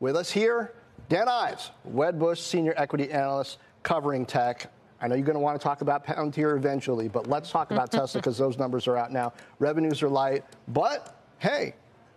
With us here, Dan Ives, Wedbush Senior Equity Analyst covering tech. I know you're going to want to talk about Palantir eventually, but let's talk about Tesla because those numbers are out now. Revenues are light, but hey,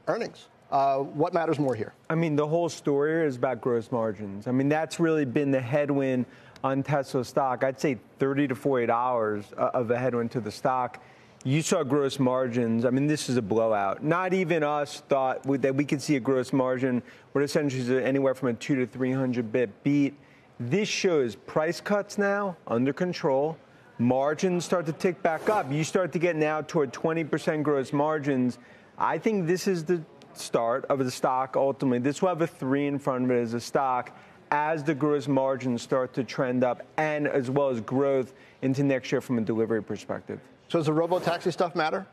earnings. What matters more here? I mean, the whole story is about gross margins. I mean, that's really been the headwind on Tesla stock. I'd say $30 to $40 of a headwind to the stock. You saw gross margins. I mean, this is a blowout. Not even us thought that we could see a gross margin where essentially is anywhere from a 200 to 300 bit beat. This shows price cuts now under control. Margins start to tick back up. You start to get now toward 20% gross margins. I think this is the start of the stock ultimately. This will have a 3 in front of it as a stock as the gross margins start to trend up and as well as growth into next year from a delivery perspective. So does the robo-taxi stuff matter?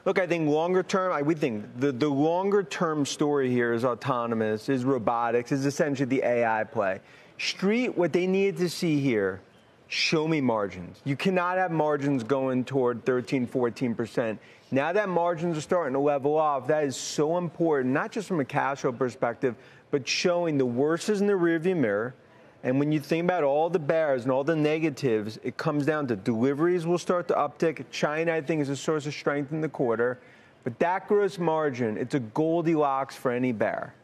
Look, I think longer term, we think the longer term story here is autonomous, is robotics, is essentially the AI play. Street, what they needed to see here, show me margins. You cannot have margins going toward 13, 14%. Now that margins are starting to level off, that is so important, not just from a cash flow perspective, but showing the worst is in the rearview mirror. And when you think about all the bears and all the negatives, it comes down to deliveries will start to uptick. China, I think, is a source of strength in the quarter. But that gross margin, it's a Goldilocks for any bear.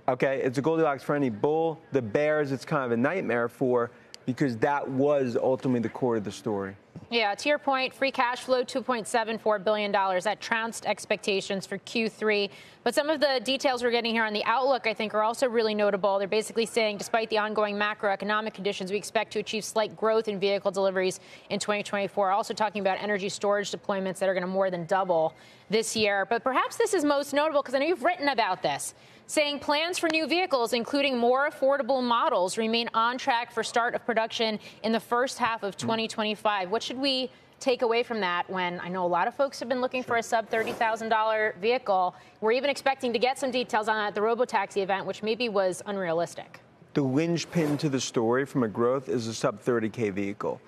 Okay, it's a Goldilocks for any bull. The bears, it's kind of a nightmare for, because that was ultimately the core of the story. Yeah, to your point, free cash flow, $2.74 billion. That trounced expectations for Q3. But some of the details we're getting here on the outlook, I think, are also really notable. They're basically saying, despite the ongoing macroeconomic conditions, we expect to achieve slight growth in vehicle deliveries in 2024. Also talking about energy storage deployments that are going to more than double this year. But perhaps this is most notable because I know you've written about this, saying plans for new vehicles, including more affordable models, remain on track for start of production in the first half of 2025. What should we take away from that when I know a lot of folks have been looking for a sub-$30,000 vehicle? We're even expecting to get some details on that at the Robotaxi event, which maybe was unrealistic. The linchpin to the story from a growth is a sub-30K vehicle.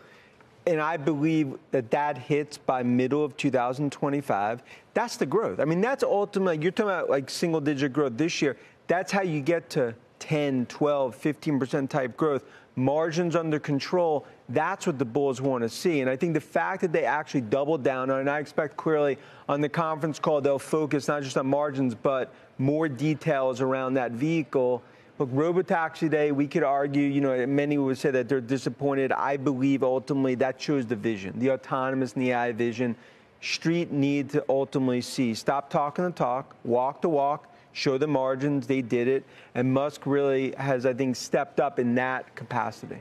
And I believe that hits by middle of 2025. That's the growth. I mean, that's ultimately, you're talking about like single-digit growth this year. That's how you get to 10, 12, 15% type growth. Margins under control, that's what the bulls want to see. And I think the fact that they actually doubled down on it, and I expect clearly on the conference call they'll focus not just on margins, but more details around that vehicle. Look, Robotaxi Day, we could argue, many would say that they're disappointed. I believe ultimately that shows the vision, the autonomous and the AI vision. Street need to ultimately see, stop talking the talk, walk the walk, show the margins. They did it. And Musk really has, I think, stepped up in that capacity.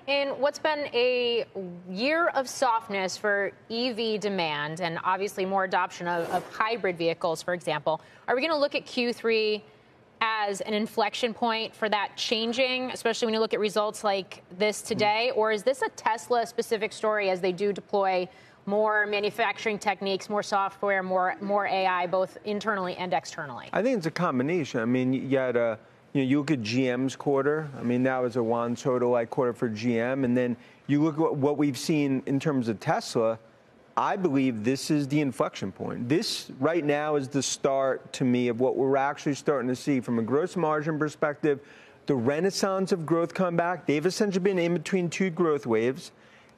In what's been a year of softness for EV demand and obviously more adoption of hybrid vehicles, for example, are we going to look at Q3 as an inflection point for that changing, especially when you look at results like this today? Or is this a Tesla-specific story as they do deploy more manufacturing techniques, more software, more AI, both internally and externally? I think it's a combination. I mean, you had you look at GM's quarter. I mean, that was a Juan Soto-like quarter for GM. And then you look at what we've seen in terms of Tesla. I believe this is the inflection point. This right now is the start, to me, of what we're actually starting to see from a gross margin perspective. The renaissance of growth come back. They've essentially been in between two growth waves.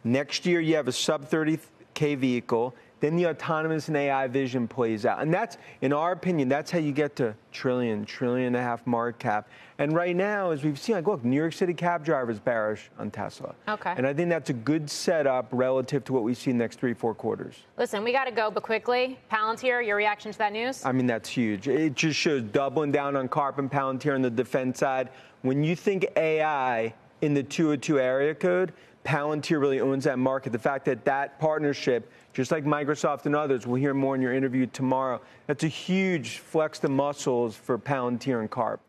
Next year, you have a sub-30K vehicle. Then the autonomous and AI vision plays out. And that's, in our opinion, that's how you get to trillion and a half market cap. And right now, as we've seen, look, New York City cab drivers bearish on Tesla. Okay. And I think that's a good setup relative to what we see in the next 3-4 quarters. Listen, we got to go, but quickly, Palantir, your reaction to that news? I mean, that's huge. It just shows doubling down on Karp and Palantir on the defense side. When you think AI in the 202 area code, Palantir really owns that market. The fact that that partnership, just like Microsoft and others, we'll hear more in your interview tomorrow, that's a huge flex the muscles for Palantir and Karp.